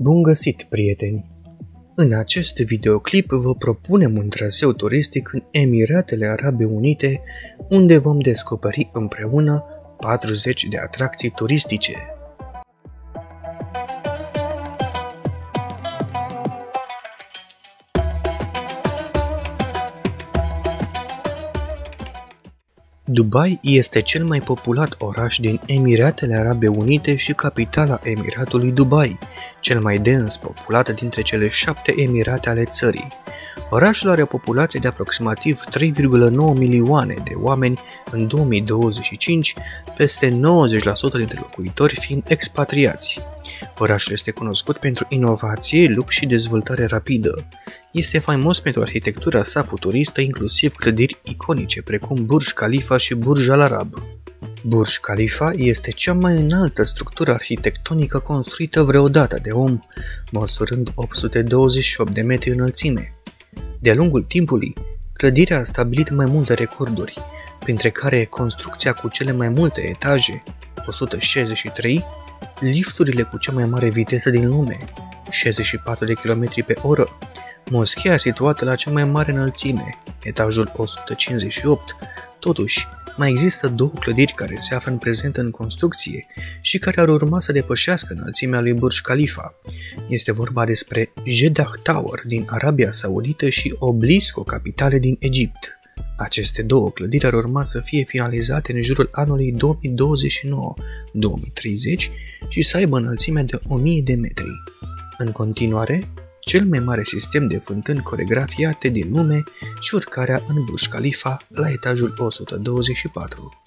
Bun găsit, prieteni! În acest videoclip vă propunem un traseu turistic în Emiratele Arabe Unite, unde vom descoperi împreună 40 de atracții turistice. Dubai este cel mai populat oraș din Emiratele Arabe Unite și capitala Emiratului Dubai, cel mai dens populat dintre cele 7 emirate ale țării. Orașul are o populație de aproximativ 3,9 milioane de oameni în 2025, peste 90% dintre locuitori fiind expatriați. Orașul este cunoscut pentru inovație, lux și dezvoltare rapidă. Este faimos pentru arhitectura sa futuristă, inclusiv clădiri iconice precum Burj Khalifa și Burj Al Arab. Burj Khalifa este cea mai înaltă structură arhitectonică construită vreodată de om, măsurând 828 de metri înălțime. De-a lungul timpului, clădirea a stabilit mai multe recorduri, printre care construcția cu cele mai multe etaje, 163, lifturile cu cea mai mare viteză din lume, 64 de km pe oră, moscheea situată la cea mai mare înălțime, etajul 158. Totuși, mai există două clădiri care se află în prezent în construcție și care ar urma să depășească înălțimea lui Burj Khalifa. Este vorba despre Jeddah Tower din Arabia Saudită și Obelisk, capitale din Egipt. Aceste două clădiri ar urma să fie finalizate în jurul anului 2029-2030 și să aibă înălțimea de 1000 de metri. În continuare, cel mai mare sistem de fântâni coregrafiate din lume și urcarea în Burj Khalifa la etajul 124.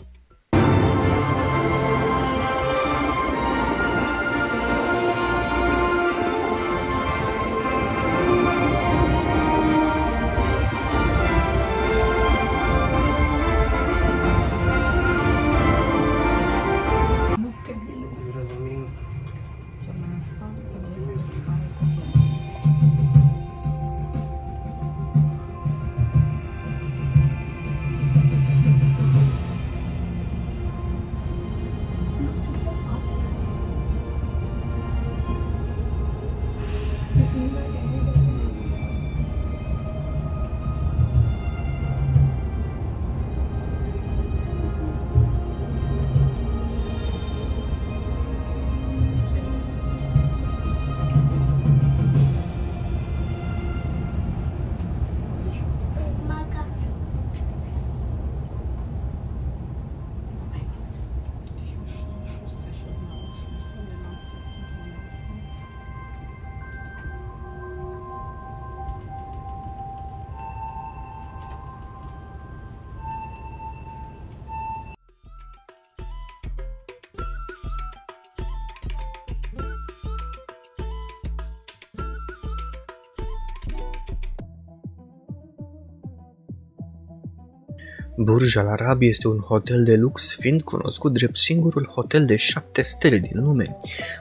Burj Al Arab este un hotel de lux, fiind cunoscut drept singurul hotel de 7 stele din lume,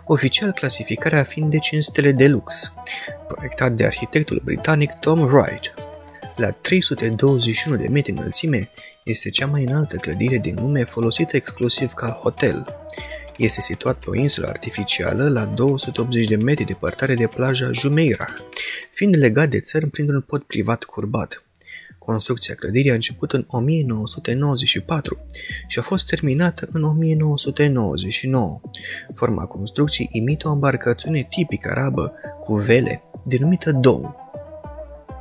oficial clasificarea fiind de 5 stele de lux, proiectat de arhitectul britanic Tom Wright. La 321 de metri înălțime, este cea mai înaltă clădire din lume folosită exclusiv ca hotel. Este situat pe o insulă artificială la 280 de metri departare de plaja Jumeirah, fiind legat de țărm printr-un pod privat curbat. Construcția clădirii a început în 1994 și a fost terminată în 1999. Forma construcției imită o embarcațiune tipică arabă cu vele, denumită dou.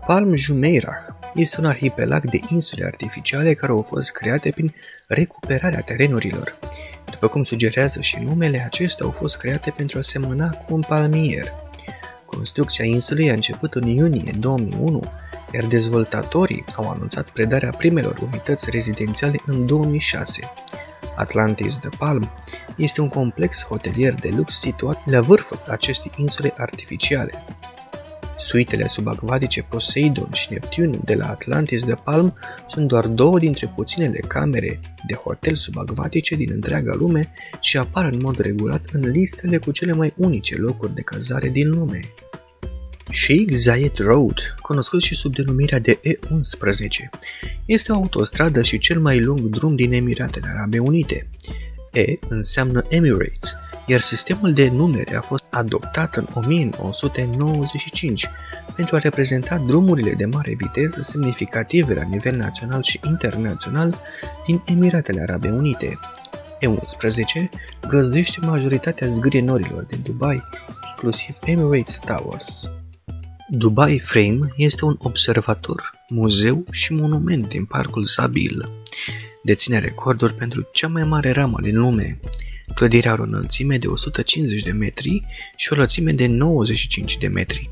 Palm Jumeirah este un arhipelag de insule artificiale care au fost create prin recuperarea terenurilor. După cum sugerează și numele, acestea au fost create pentru a semăna cu un palmier. Construcția insulei a început în iunie 2001, iar dezvoltatorii au anunțat predarea primelor unități rezidențiale în 2006. Atlantis The Palm este un complex hotelier de lux situat la vârful acestei insule artificiale. Suitele subacvatice Poseidon și Neptune de la Atlantis The Palm sunt doar două dintre puținele camere de hotel subacvatice din întreaga lume și apar în mod regulat în listele cu cele mai unice locuri de cazare din lume. Sheikh Zayed Road, cunoscut și sub denumirea de E11, este o autostradă și cel mai lung drum din Emiratele Arabe Unite. E înseamnă Emirates, iar sistemul de numere a fost adoptat în 1995 pentru a reprezenta drumurile de mare viteză semnificative la nivel național și internațional din Emiratele Arabe Unite. E11 găzduiește majoritatea zgârienorilor din Dubai, inclusiv Emirates Towers. Dubai Frame este un observator, muzeu și monument din Parcul Sabil. Deține recorduri pentru cea mai mare ramă din lume. Clădirea are o înălțime de 150 de metri și o lățime de 95 de metri.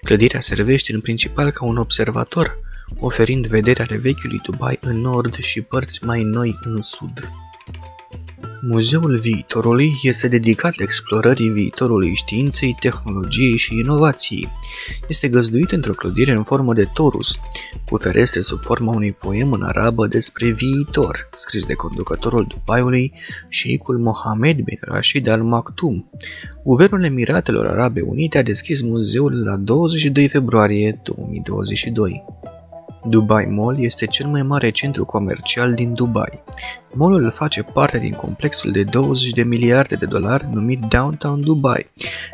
Clădirea servește în principal ca un observator, oferind vederi ale vechiului Dubai în nord și părți mai noi în sud. Muzeul Viitorului este dedicat explorării viitorului științei, tehnologiei și inovației. Este găzduit într-o clădire în formă de torus, cu ferestre sub forma unui poem în arabă despre viitor, scris de conducătorul Dubaiului, șeicul Mohammed bin Rashid Al Maktoum. Guvernul Emiratelor Arabe Unite a deschis muzeul la 22 februarie 2022. Dubai Mall este cel mai mare centru comercial din Dubai. Mall-ul face parte din complexul de 20 de miliarde de dolari numit Downtown Dubai,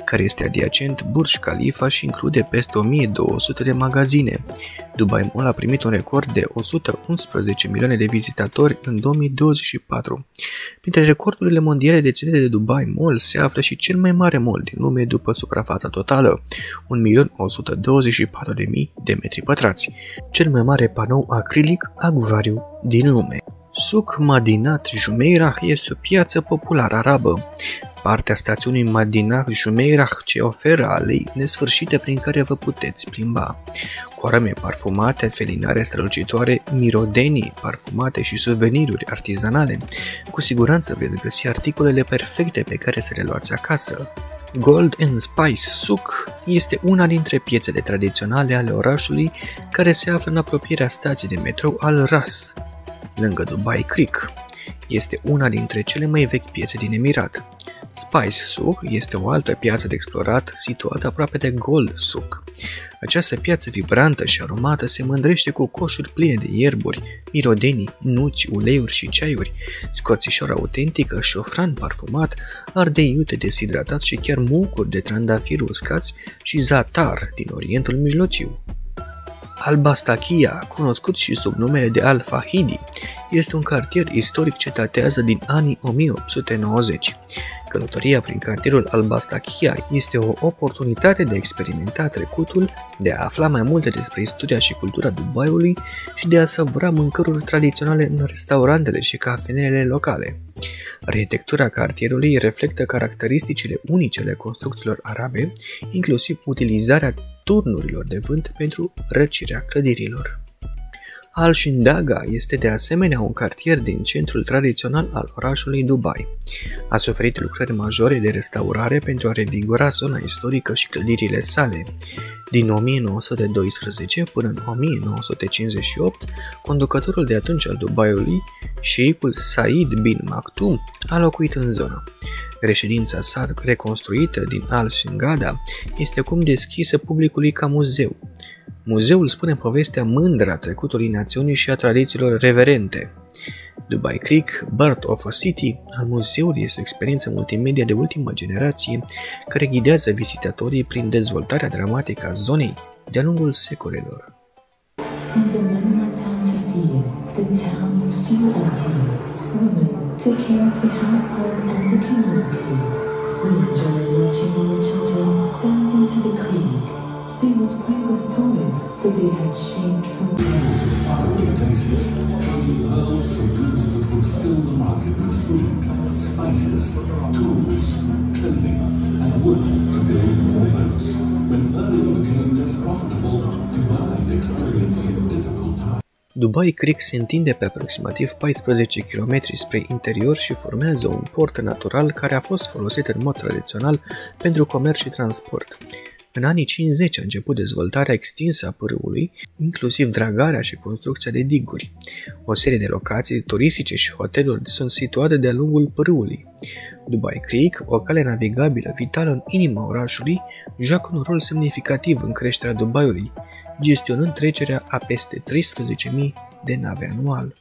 care este adiacent Burj Khalifa și include peste 1200 de magazine. Dubai Mall a primit un record de 111 milioane de vizitatori în 2024. Printre recordurile mondiale deținute de Dubai Mall se află și cel mai mare mall din lume după suprafața totală, 1.124.000 de metri pătrați, cel mai mare panou acrilic acvariu din lume. Souk Madinat Jumeirah este o piață populară arabă, partea stațiunii Madinat Jumeirah ce oferă alei nesfârșite prin care vă puteți plimba. Cu arome parfumate, felinare strălucitoare, mirodenii parfumate și suveniruri artizanale, cu siguranță veți găsi articolele perfecte pe care să le luați acasă. Gold and Spice Souk este una dintre piețele tradiționale ale orașului, care se află în apropierea stației de metrou Al Ras, lângă Dubai Creek. Este una dintre cele mai vechi piețe din Emirat. Spice Souk este o altă piață de explorat situată aproape de Gold Souk. Această piață vibrantă și aromată se mândrește cu coșuri pline de ierburi, mirodenii, nuci, uleiuri și ceaiuri, scorțișoară autentică, șofran parfumat, ardei iute deshidratat și chiar mucuri de trandafiri uscați și zatar din Orientul Mijlociu. Al-Bastakia, cunoscut și sub numele de Al-Fahidi, este un cartier istoric ce datează din anii 1890. Călătoria prin cartierul Al-Bastakia este o oportunitate de a experimenta trecutul, de a afla mai multe despre istoria și cultura Dubaiului și de a savura mâncăruri tradiționale în restaurantele și cafenele locale. Arhitectura cartierului reflectă caracteristicile unice ale construcțiilor arabe, inclusiv utilizarea turnurilor de vânt pentru răcirea clădirilor. Al-Shindaga este de asemenea un cartier din centrul tradițional al orașului Dubai. A suferit lucrări majore de restaurare pentru a revigora zona istorică și clădirile sale. Din 1912 până în 1958, conducătorul de atunci al Dubaiului, șeicul Said bin Maktoum, a locuit în zonă. Reședința sa reconstruită din Al-Shindaga este acum deschisă publicului ca muzeu. Muzeul spune povestea mândră a trecutului națiunii și a tradițiilor reverente. Dubai Creek, Birth of a City, al muzeului este o experiență multimedia de ultimă generație care ghidează vizitatorii prin dezvoltarea dramatică a zonei de-a lungul secolelor. They would play with toys that they had shaped from faraway places, trading pearls for goods that would fill the market with food, spices, tools, clothing, and wood to build more boats. When pearling became less profitable, Dubai experienced a difficult time. Dubai Creek se întinde pe aproximativ 14 km spre interior și formează un port natural care a fost folosit în mod tradițional pentru comerț și transport. În anii 50 a început dezvoltarea extinsă a pârâului, inclusiv dragarea și construcția de diguri. O serie de locații turistice și hoteluri sunt situate de-a lungul pârâului. Dubai Creek, o cale navigabilă vitală în inima orașului, joacă un rol semnificativ în creșterea Dubaiului, gestionând trecerea a peste 13.000 de nave anual.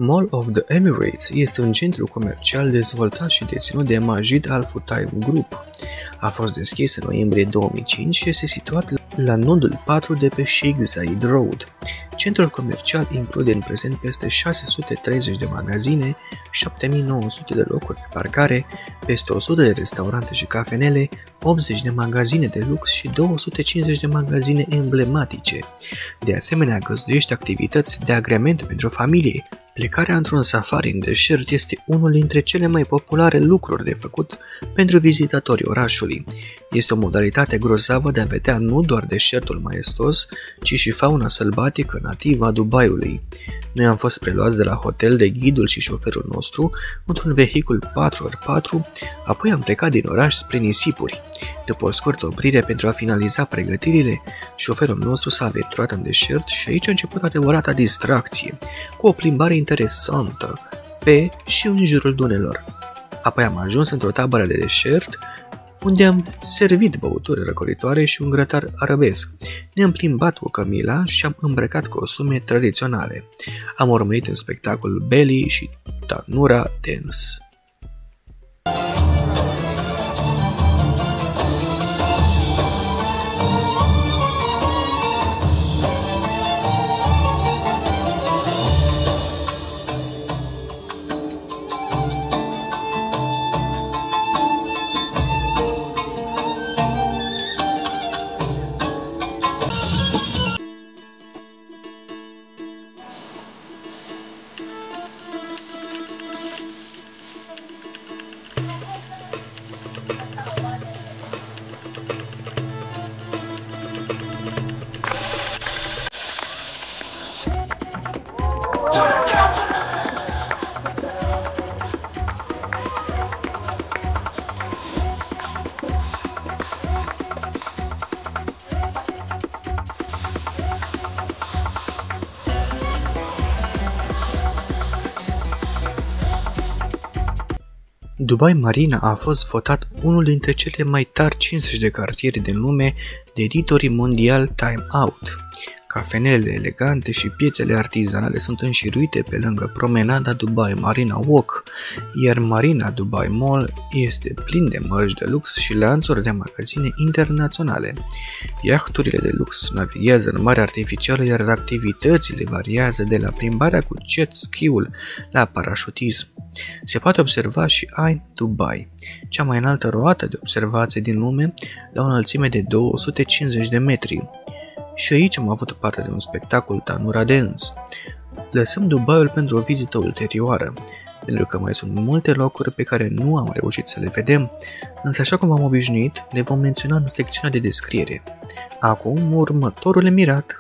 Mall of the Emirates este un centru comercial dezvoltat și deținut de Majid Al Futtaim Group. A fost deschis în noiembrie 2005 și este situat la nodul 4 de pe Sheikh Zayed Road. Centrul comercial include în prezent peste 630 de magazine, 7900 de locuri de parcare, peste 100 de restaurante și cafenele, 80 de magazine de lux și 250 de magazine emblematice. De asemenea, găzduiește activități de agrement pentru familie. Plecarea într-un safari în deșert este unul dintre cele mai populare lucruri de făcut pentru vizitatorii orașului. Este o modalitate grozavă de a vedea nu doar deșertul maestos, ci și fauna sălbatică nativă a Dubaiului. Noi am fost preluați de la hotel de ghidul și șoferul nostru într-un vehicul 4x4, apoi am plecat din oraș spre nisipuri. După o scurtă oprire pentru a finaliza pregătirile, șoferul nostru s-a aventurat în deșert și aici a început adevărata distracție, cu o plimbare interesantă pe și în jurul dunelor. Apoi am ajuns într-o tabără de deșert, unde am servit băuturi răcoritoare și un grătar arabesc. Ne-am plimbat cu Camila și am îmbrăcat costume tradiționale. Am urmărit un spectacol belly și tanura dance. Dubai Marina a fost votat unul dintre cele mai tari 50 de cartiere din lume de editorii mondial Time Out. Cafenelele elegante și piețele artizanale sunt înșiruite pe lângă promenada Dubai Marina Walk, iar Marina Dubai Mall este plin de mărci de lux și lanțuri de magazine internaționale. Iahturile de lux navighează în mare artificială, iar activitățile variază de la plimbarea cu jet ski-ul la parașutism. Se poate observa și Ain Dubai, cea mai înaltă roată de observație din lume, la o înălțime de 250 de metri. Și aici am avut parte de un spectacol Tanura Dance. Lăsăm Dubaiul pentru o vizită ulterioară, pentru că mai sunt multe locuri pe care nu am reușit să le vedem, însă așa cum am obișnuit, le vom menționa în secțiunea de descriere. Acum, următorul emirat.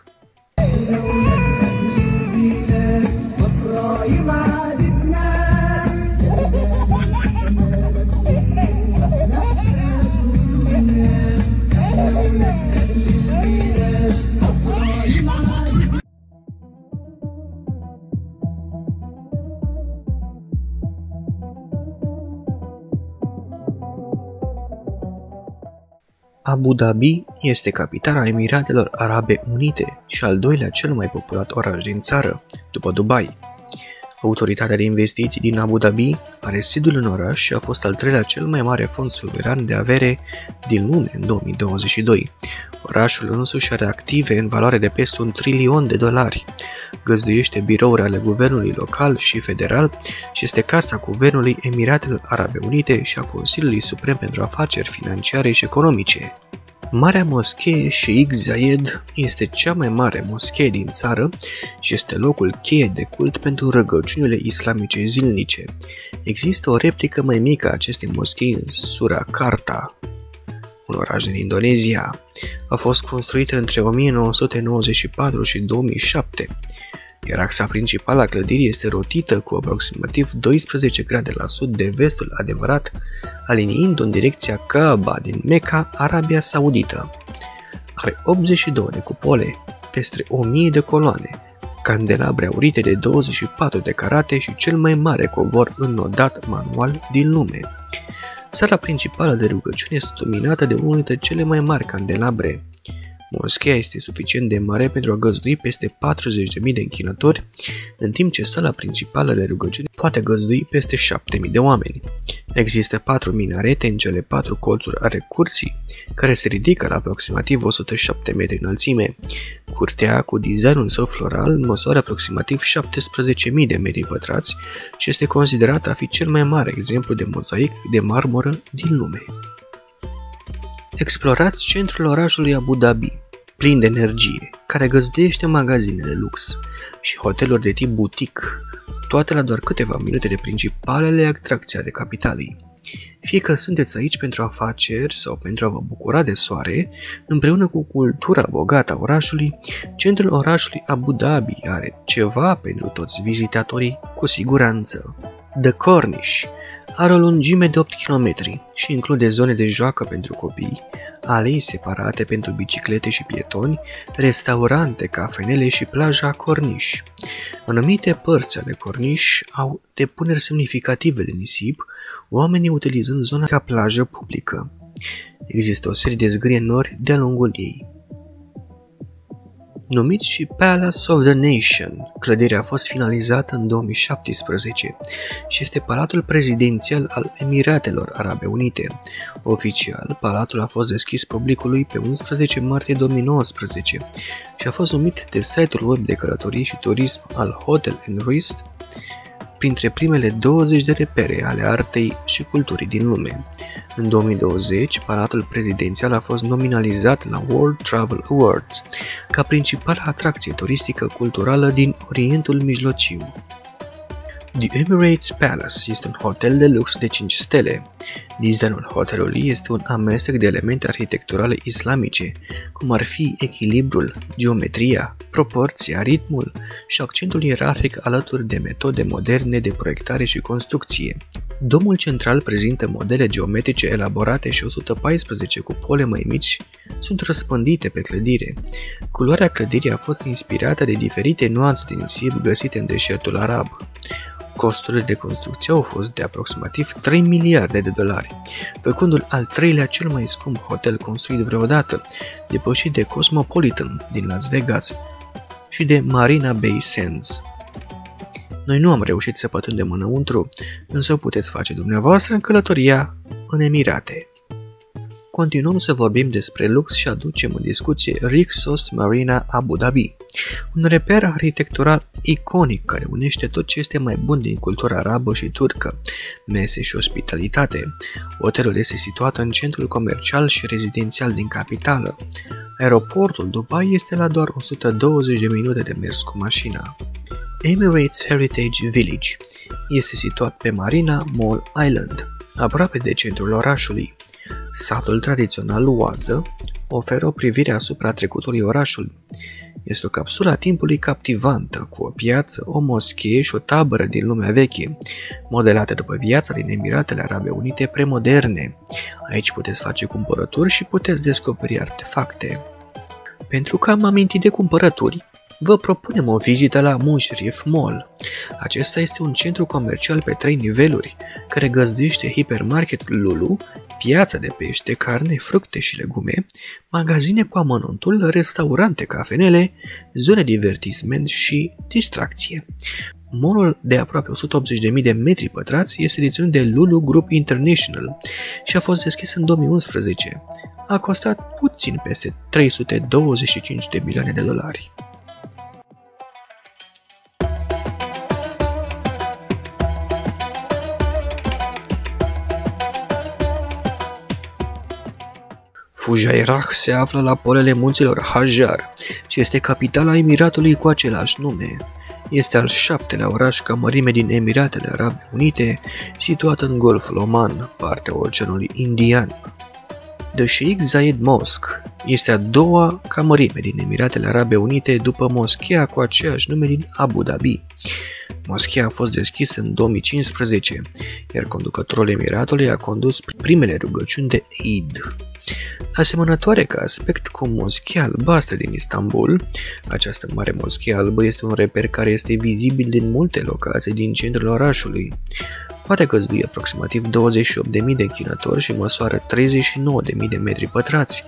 Abu Dhabi este capitala Emiratelor Arabe Unite și al doilea cel mai populat oraș din țară, după Dubai. Autoritatea de investiții din Abu Dhabi are sediul în oraș și a fost al treilea cel mai mare fond suveran de avere din lume în 2022. Orașul însuși are active în valoare de peste $1 trilion, găzduiește birouri ale guvernului local și federal și este casa guvernului Emiratelor Arabe Unite și a Consiliului Suprem pentru Afaceri Financiare și Economice. Marea moschee Sheikh Zayed este cea mai mare moschee din țară și este locul cheie de cult pentru rugăciunile islamice zilnice. Există o replică mai mică a acestei moschei în Surakarta, un oraș din Indonezia. A fost construită între 1994 și 2007, iar axa principală a clădirii este rotită cu aproximativ 12 grade la sud de vestul adevărat, aliniind în direcția Kaaba din Mecca, Arabia Saudită. Are 82 de cupole, peste 1000 de coloane, candelabre aurite de 24 de carate și cel mai mare covor înnodat manual din lume. Sala principală de rugăciune este dominată de unul dintre cele mai mari candelabre. Moscheea este suficient de mare pentru a găzdui peste 40.000 de închinători, în timp ce sala principală de rugăciune poate găzdui peste 7.000 de oameni. Există 4 minarete în cele 4 colțuri ale curții, care se ridică la aproximativ 107 metri înălțime. Curtea, cu designul său floral, măsoară aproximativ 17.000 de metri pătrați și este considerată a fi cel mai mare exemplu de mozaic de marmură din lume. Explorați centrul orașului Abu Dhabi, plin de energie, care găzduiește magazine de lux și hoteluri de tip boutique, toate la doar câteva minute de principalele atracții ale capitalei. Fie că sunteți aici pentru afaceri sau pentru a vă bucura de soare, împreună cu cultura bogată a orașului, centrul orașului Abu Dhabi are ceva pentru toți vizitatorii cu siguranță. The Corniche are o lungime de 8 km și include zone de joacă pentru copii, alei separate pentru biciclete și pietoni, restaurante, cafenele și plaja Corniche. Anumite părți ale Corniche au depuneri semnificative de nisip, oamenii utilizând zona ca plajă publică. Există o serie de zgrienori de-a lungul ei. Numit și Palace of the Nation, clădirea a fost finalizată în 2017 și este palatul prezidențial al Emiratelor Arabe Unite. Oficial, palatul a fost deschis publicului pe 11 martie 2019 și a fost numit de site-ul web de călătorii și turism al Hotel & Rest printre primele 20 de repere ale artei și culturii din lume. În 2020, palatul prezidențial a fost nominalizat la World Travel Awards ca principală atracție turistică culturală din Orientul Mijlociu. The Emirates Palace este un hotel de lux de 5 stele. Designul hotelului este un amestec de elemente arhitecturale islamice, cum ar fi echilibrul, geometria, proporția, ritmul și accentul ierarhic alături de metode moderne de proiectare și construcție. Domul central prezintă modele geometrice elaborate și 114 cupole mai mici sunt răspândite pe clădire. Culoarea clădirii a fost inspirată de diferite nuanțe de nisip găsite în deșertul arab. Costurile de construcție au fost de aproximativ 3 miliarde de dolari, făcându-l al treilea cel mai scump hotel construit vreodată, depășit de Cosmopolitan din Las Vegas și de Marina Bay Sands. Noi nu am reușit să pătrundem înăuntru, însă o puteți face dumneavoastră în călătoria în Emirate. Continuăm să vorbim despre lux și aducem în discuție Rixos Marina Abu Dhabi, un reper arhitectural iconic care unește tot ce este mai bun din cultura arabă și turcă, mese și ospitalitate. Hotelul este situat în centrul comercial și rezidențial din capitală. Aeroportul Dubai este la doar 120 de minute de mers cu mașina. Emirates Heritage Village este situat pe Marina Mall Island, aproape de centrul orașului. Satul tradițional Oază oferă o privire asupra trecutului orașului. Este o capsulă a timpului captivantă, cu o piață, o moschee și o tabără din lumea veche, modelate după viața din Emiratele Arabe Unite premoderne. Aici puteți face cumpărături și puteți descoperi artefacte. Pentru că am amintit de cumpărături, vă propunem o vizită la Mushrif Mall. Acesta este un centru comercial pe 3 niveluri, care găzduiește hipermarketul Lulu, piața de pește, carne, fructe și legume, magazine cu amănuntul, restaurante, cafenele, zone divertisment și distracție. Mall-ul de aproape 180.000 de metri pătrați este deținut de Lulu Group International și a fost deschis în 2011. A costat puțin peste 325 de milioane de dolari. Fujairah se află la polele munților Hajar și este capitala Emiratului cu același nume. Este al 7-lea oraș ca mărime din Emiratele Arabe Unite, situat în Golful Oman, partea Oceanului Indian. The Sheikh Zayed Mosque este a doua ca mărime din Emiratele Arabe Unite după moscheea cu aceeași nume din Abu Dhabi. Moscheea a fost deschisă în 2015, iar conducătorul Emiratului a condus primele rugăciuni de Eid. Asemănătoare ca aspect cu moscheea albastră din Istanbul, această mare moschee albă este un reper care este vizibil din multe locații din centrul orașului. Poate găzdui aproximativ 28.000 de închinători și măsoară 39.000 de metri pătrați.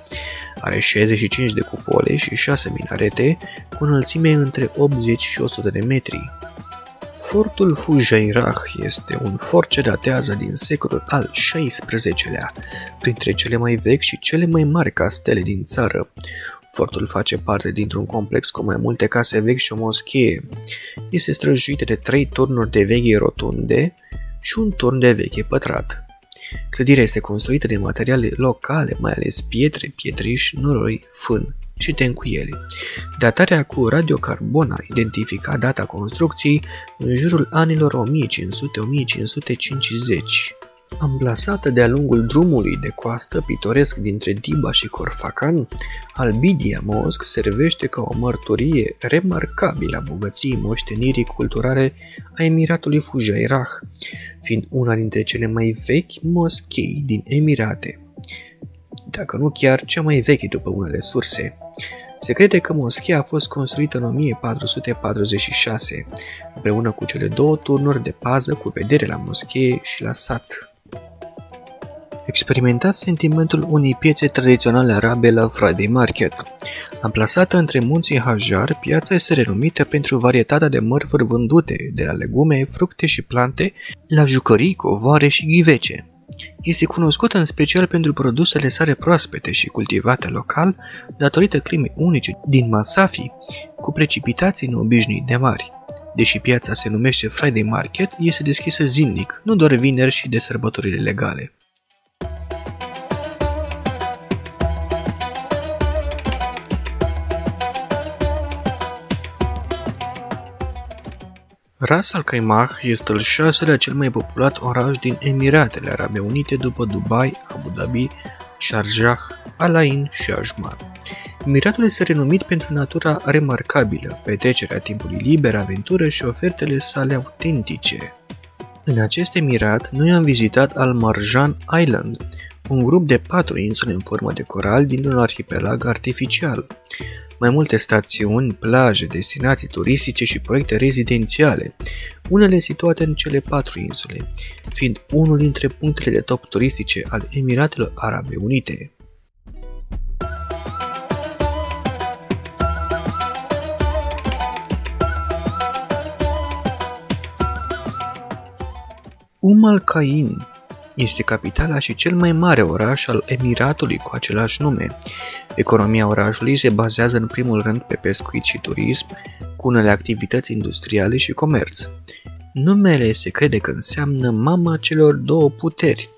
Are 65 de cupole și 6 minarete cu înălțime între 80 și 100 de metri. Fortul Fujairah este un fort ce datează din secolul al XVI-lea, printre cele mai vechi și cele mai mari castele din țară. Fortul face parte dintr-un complex cu mai multe case vechi și o moschee. Este străjuită de 3 turnuri de veche rotunde și un turn de veche pătrat. Clădirea este construită din materiale locale, mai ales pietre, pietriș, noroi, fân și tencuiele. Datarea cu radiocarbon a identificat data construcției în jurul anilor 1500-1550. Amplasată de-a lungul drumului de coastă pitoresc dintre Diba și Corfacan, Albidia Mosque servește ca o mărturie remarcabilă a bogăției moștenirii culturale a Emiratului Fujairah, fiind una dintre cele mai vechi moschei din Emirate, dacă nu chiar cea mai veche după unele surse. Se crede că moschea a fost construită în 1446, împreună cu cele 2 turnuri de pază cu vedere la moschee și la sat. Experimentați sentimentul unei piețe tradiționale arabe la Friday Market. Amplasată între munții Hajar, piața este renumită pentru varietatea de mărfuri vândute, de la legume, fructe și plante, la jucării, covoare și ghivece. Este cunoscută în special pentru produsele sale proaspete și cultivate local, datorită climei unice din Masafi, cu precipitații neobișnuit de mari. Deși piața se numește Friday Market, este deschisă zilnic, nu doar vineri și de sărbătorile legale. Ras Al Khaimah este al 6-lea cel mai populat oraș din Emiratele Arabe Unite după Dubai, Abu Dhabi, Sharjah, Al Ain și Ajman. Emiratul este renumit pentru natura remarcabilă, petrecerea timpului liber, aventură și ofertele sale autentice. În acest emirat, noi am vizitat Al Marjan Island, un grup de 4 insule în formă de coral dintr-un arhipelag artificial. Mai multe stațiuni, plaje, destinații turistice și proiecte rezidențiale, unele situate în cele 4 insule, fiind unul dintre punctele de top turistice ale Emiratelor Arabe Unite. Al Quwain este capitala și cel mai mare oraș al Emiratului cu același nume. Economia orașului se bazează în primul rând pe pescuit și turism, cu unele activități industriale și comerț. Numele se crede că înseamnă mama celor 2 puteri,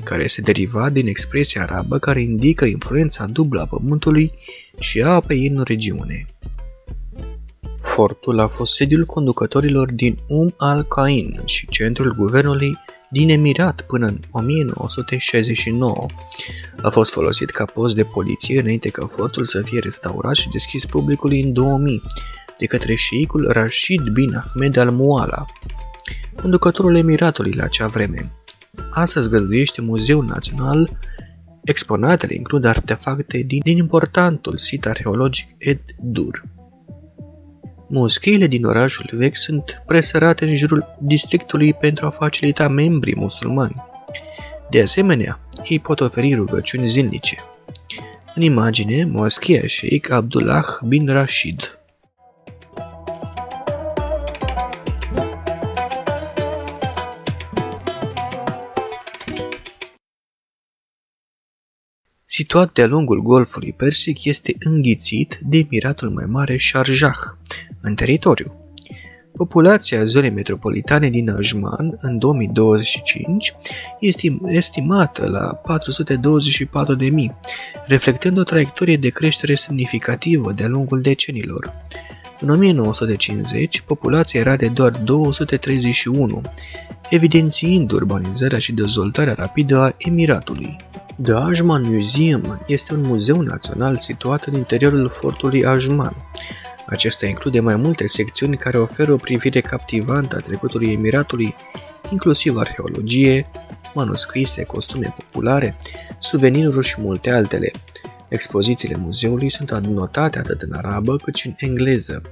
care se deriva din expresia arabă care indică influența dublă a pământului și a apei în regiune. Fortul a fost sediul conducătorilor din Al Quwain și centrul guvernului din Emirat până în 1969. A fost folosit ca post de poliție înainte ca fortul să fie restaurat și deschis publicului în 2000 de către șeicul Rashid bin Ahmed Al Muala, conducătorul Emiratului la acea vreme. Astăzi găzduiește Muzeul Național. Exponatele includ artefacte din importantul sit arheologic Ed-Dur. Moscheile din orașul vechi sunt presărate în jurul districtului pentru a facilita membrii musulmani. De asemenea, ei pot oferi rugăciuni zilnice. În imagine, moscheea Sheikh Abdullah bin Rashid. Situat de-a lungul Golfului Persic, este înghițit de Emiratul mai mare Sharjah, în teritoriu. Populația zonei metropolitane din Ajman în 2025 este estimată la 424.000, reflectând o traiectorie de creștere semnificativă de-a lungul decenilor. În 1950, populația era de doar 231, evidențiind urbanizarea și dezvoltarea rapidă a Emiratului. The Ajman Museum este un muzeu național situat în interiorul fortului Ajman. Acesta include mai multe secțiuni care oferă o privire captivantă a trecutului Emiratului, inclusiv arheologie, manuscrise, costume populare, suveniruri și multe altele. Expozițiile muzeului sunt anotate atât în arabă cât și în engleză.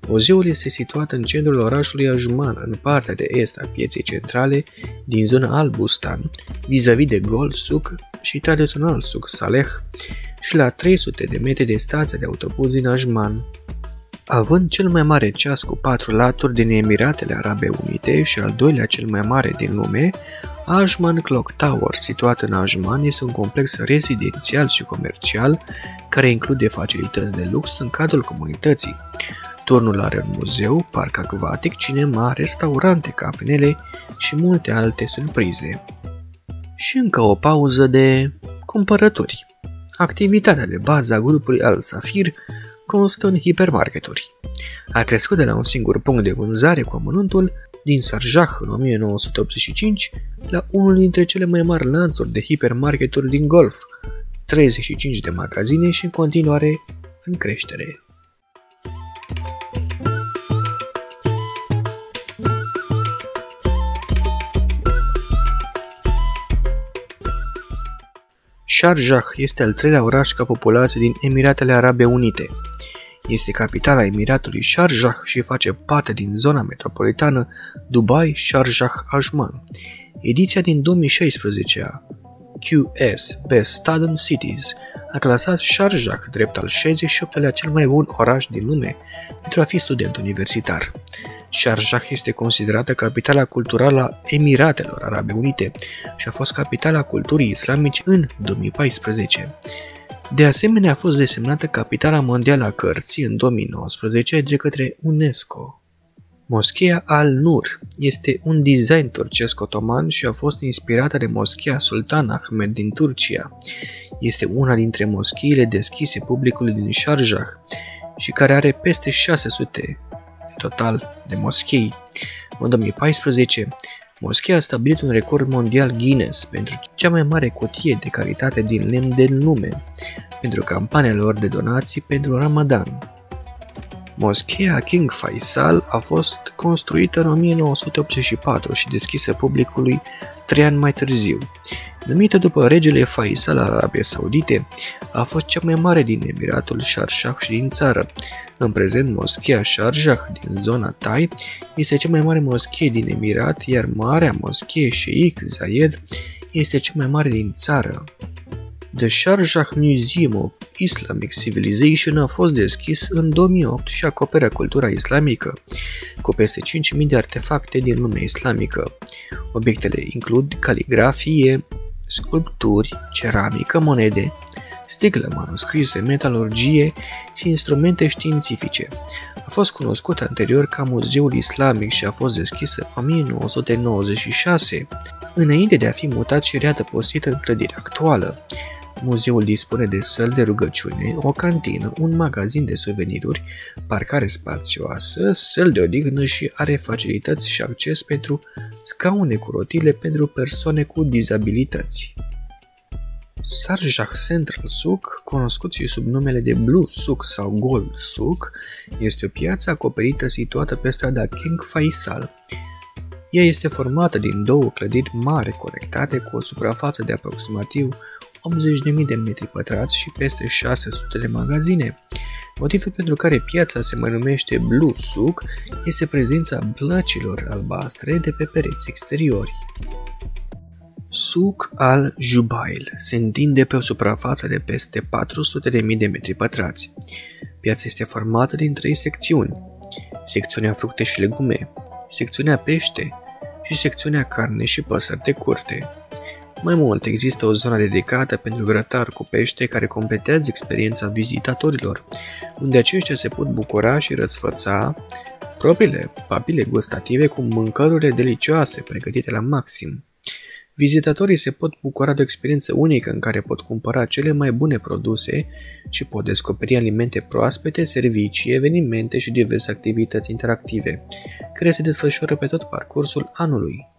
Muzeul este situat în centrul orașului Ajman, în partea de est a pieței centrale din zona Al-Bustan, vis-a-vis de Gol Souk și tradițional Souk Saleh, și la 300 de metri de stația de autobuz din Ajman. Având cel mai mare ceas cu 4 laturi din Emiratele Arabe Unite și al doilea cel mai mare din lume, Ajman Clock Tower, situat în Ajman, este un complex rezidențial și comercial care include facilități de lux în cadrul comunității. Turnul are un muzeu, parc acvatic, cinema, restaurante, cafenele și multe alte surprize. Și încă o pauză de cumpărături. Activitatea de bază a grupului Al Safir constă în hipermarketuri. A crescut de la un singur punct de vânzare cu amănuntul din Sharjah în 1985 la unul dintre cele mai mari lanțuri de hipermarketuri din Golf, 35 de magazine și în continuare în creștere. Sharjah este al treilea oraș ca populație din Emiratele Arabe Unite. Este capitala Emiratului Sharjah și face parte din zona metropolitană Dubai-Sharjah-Ajman. Ediția din 2016 a QS Best Student Cities a clasat Sharjah drept al 68-lea cel mai bun oraș din lume pentru a fi student universitar. Sharjah este considerată capitala culturală a Emiratelor Arabe Unite și a fost capitala culturii islamice în 2014. De asemenea, a fost desemnată capitala mondială a cărții în 2019 de către UNESCO. Moscheea Al-Nur este un design turcesc otoman și a fost inspirată de Moscheea Sultan Ahmed din Turcia. Este una dintre moscheile deschise publicului din Sharjah și care are peste 600 total de moschei. În 2014, moscheea a stabilit un record mondial Guinness pentru cea mai mare cutie de caritate din lemn din lume, pentru campania lor de donații pentru Ramadan. Moscheea King Faisal a fost construită în 1984 și deschisă publicului 3 ani mai târziu. Numită după regele Faisal al Arabiei Saudite, a fost cea mai mare din Emiratul Sharjah și din țară. În prezent, moscheea Sharjah din zona Tai este cea mai mare moschee din Emirat, iar Marea Moschee Sheikh Zayed este cea mai mare din țară. The Sharjah Museum of Islamic Civilization a fost deschis în 2008 și acoperă cultura islamică, cu peste 5.000 de artefacte din lumea islamică. Obiectele includ caligrafie, sculpturi, ceramică, monede, sticle manuscrise, metalurgie și instrumente științifice. A fost cunoscută anterior ca Muzeul Islamic și a fost deschisă în 1996, înainte de a fi mutat și readăpostit în clădirea actuală. Muzeul dispune de săli de rugăciune, o cantină, un magazin de suveniruri, parcare spațioasă, săli de odihnă și are facilități și acces pentru scaune cu rotile pentru persoane cu dizabilități. Sharjah Central Souk, cunoscut și sub numele de Blue Souk sau Gold Souk, este o piață acoperită situată pe strada King Faisal. Ea este formată din două clădiri mari conectate cu o suprafață de aproximativ 80.000 de metri pătrați și peste 600 de magazine. Motivul pentru care piața se mai numește Blue Souk este prezența blăcilor albastre de pe pereți exteriori. Souk al-Jubail se întinde pe o suprafață de peste 400.000 de metri pătrați. Piața este formată din 3 secțiuni: secțiunea fructe și legume, secțiunea pește și secțiunea carne și păsări de curte. Mai mult, există o zonă dedicată pentru grătar cu pește care completează experiența vizitatorilor, unde aceștia se pot bucura și răsfăța propriile papile gustative cu mâncărurile delicioase pregătite la maxim. Vizitatorii se pot bucura de o experiență unică în care pot cumpăra cele mai bune produse și pot descoperi alimente proaspete, servicii, evenimente și diverse activități interactive, care se desfășoară pe tot parcursul anului.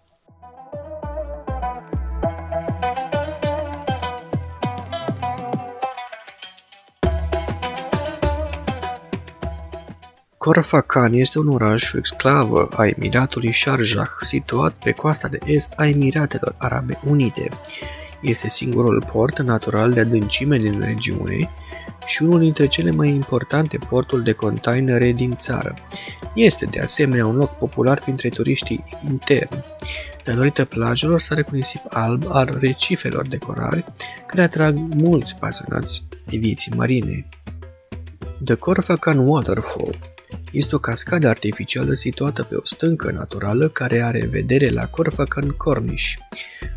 Khorfaa Khan este un oraș și o exclavă a Emiratului Sharjah, situat pe coasta de est a Emiratelor Arabe Unite. Este singurul port natural de adâncime din regiune și unul dintre cele mai importante porturi de containere din țară. Este de asemenea un loc popular printre turiștii interni. Datorită plajelor sare cu nisip alb al recifelor de corali, care atrag mulți pasionați de vieții marine. The Corfacan Waterfall este o cascadă artificială situată pe o stâncă naturală care are vedere la Corfacan Cornish.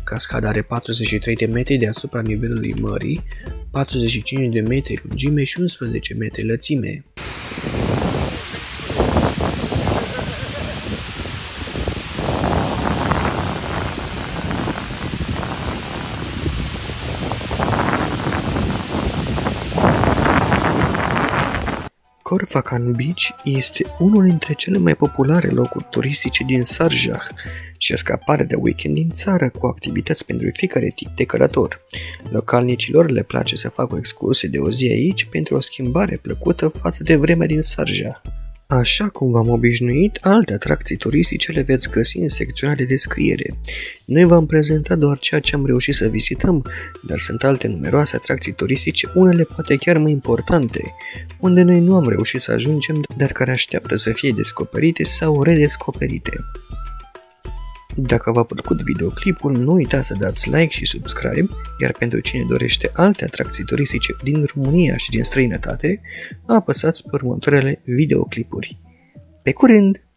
Cascada are 43 de metri deasupra nivelului mării, 45 de metri lungime și 11 metri lățime. Corfacan Beach este unul dintre cele mai populare locuri turistice din Sharjah și scapare de weekend din țară cu activități pentru fiecare tip de călător. Localnicilor le place să facă o excursie de o zi aici pentru o schimbare plăcută față de vremea din Sharjah. Așa cum v-am obișnuit, alte atracții turistice le veți găsi în secțiunea de descriere. Noi v-am prezentat doar ceea ce am reușit să vizităm, dar sunt alte numeroase atracții turistice, unele poate chiar mai importante, unde noi nu am reușit să ajungem, dar care așteaptă să fie descoperite sau redescoperite. Dacă v-a plăcut videoclipul, nu uitați să dați like și subscribe, iar pentru cine dorește alte atracții turistice din România și din străinătate, apăsați pe următoarele videoclipuri. Pe curând!